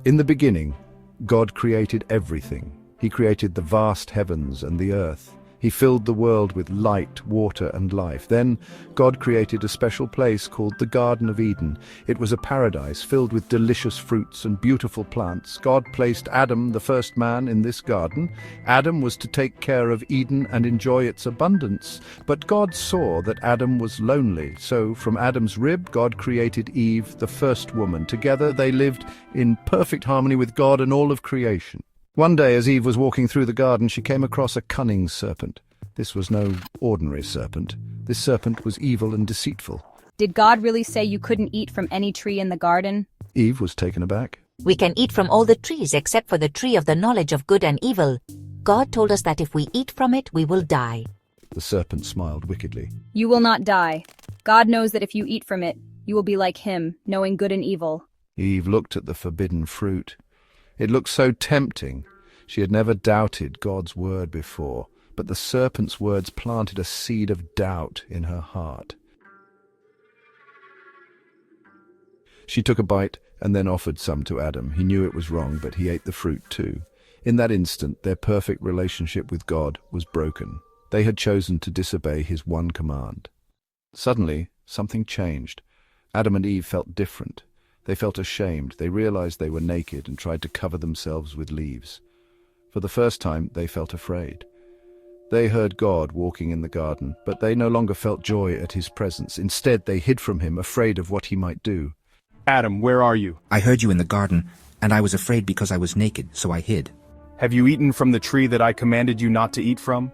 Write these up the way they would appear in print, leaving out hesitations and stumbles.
In the beginning, God created everything. He created the vast heavens and the earth. He filled the world with light, water, and life. Then God created a special place called the Garden of Eden. It was a paradise filled with delicious fruits and beautiful plants. God placed Adam, the first man, in this garden. Adam was to take care of Eden and enjoy its abundance. But God saw that Adam was lonely, so from Adam's rib, God created Eve, the first woman. Together they lived in perfect harmony with God and all of creation. One day, as Eve was walking through the garden, she came across a cunning serpent. This was no ordinary serpent. This serpent was evil and deceitful. Did God really say you couldn't eat from any tree in the garden? Eve was taken aback. We can eat from all the trees except for the tree of the knowledge of good and evil. God told us that if we eat from it, we will die. The serpent smiled wickedly. You will not die. God knows that if you eat from it, you will be like him, knowing good and evil. Eve looked at the forbidden fruit. It looked so tempting. She had never doubted God's word before, but the serpent's words planted a seed of doubt in her heart. She took a bite and then offered some to Adam. He knew it was wrong, but he ate the fruit too. In that instant, their perfect relationship with God was broken. They had chosen to disobey his one command. Suddenly, something changed. Adam and Eve felt different. They felt ashamed. They realized they were naked and tried to cover themselves with leaves. For the first time, they felt afraid. They heard God walking in the garden, but they no longer felt joy at his presence. Instead, they hid from him, afraid of what he might do. Adam, where are you? I heard you in the garden, and I was afraid because I was naked, so I hid. Have you eaten from the tree that I commanded you not to eat from?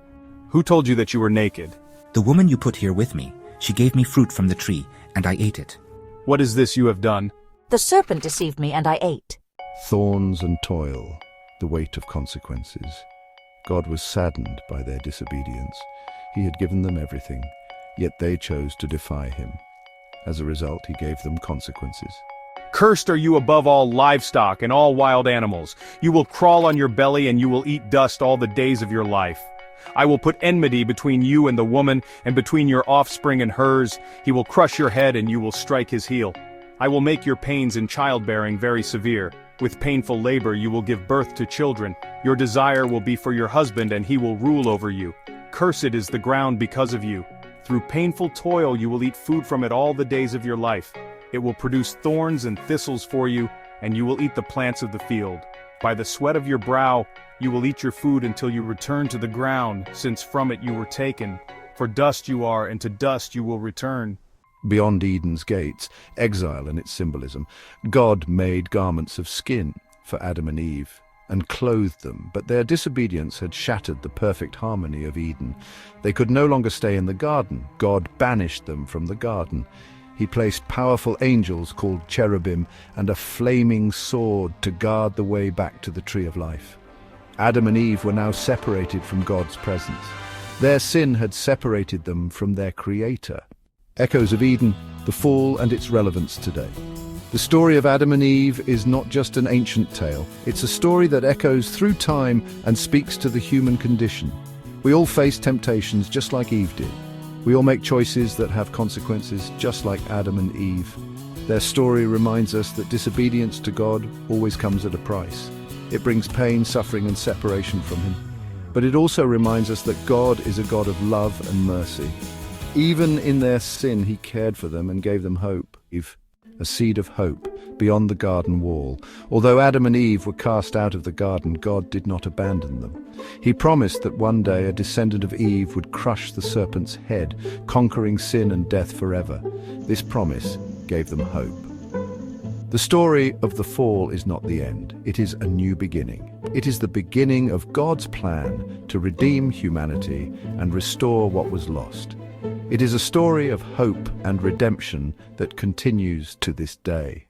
Who told you that you were naked? The woman you put here with me, she gave me fruit from the tree, and I ate it. What is this you have done? The serpent deceived me, and I ate. Thorns and toil, the weight of consequences. God was saddened by their disobedience. He had given them everything, yet they chose to defy him. As a result, he gave them consequences. Cursed are you above all livestock and all wild animals. You will crawl on your belly and you will eat dust all the days of your life. I will put enmity between you and the woman, and between your offspring and hers. He will crush your head and you will strike his heel. I will make your pains in childbearing very severe. With painful labor you will give birth to children. Your desire will be for your husband, and he will rule over you. Cursed is the ground because of you. Through painful toil you will eat food from it all the days of your life. It will produce thorns and thistles for you, and you will eat the plants of the field. By the sweat of your brow you will eat your food until you return to the ground, since from it you were taken. For dust you are, and to dust you will return. Beyond Eden's gates, exile and its symbolism, God made garments of skin for Adam and Eve and clothed them, but their disobedience had shattered the perfect harmony of Eden. They could no longer stay in the garden. God banished them from the garden. He placed powerful angels called cherubim and a flaming sword to guard the way back to the tree of life. Adam and Eve were now separated from God's presence. Their sin had separated them from their Creator. Echoes of Eden, the fall and its relevance today. The story of Adam and Eve is not just an ancient tale. It's a story that echoes through time and speaks to the human condition. We all face temptations just like Eve did. We all make choices that have consequences just like Adam and Eve. Their story reminds us that disobedience to God always comes at a price. It brings pain, suffering, and separation from him. But it also reminds us that God is a God of love and mercy. Even in their sin, he cared for them and gave them hope. A seed of hope beyond the garden wall. Although Adam and Eve were cast out of the garden, God did not abandon them. He promised that one day a descendant of Eve would crush the serpent's head, conquering sin and death forever. This promise gave them hope. The story of the fall is not the end. It is a new beginning. It is the beginning of God's plan to redeem humanity and restore what was lost. It is a story of hope and redemption that continues to this day.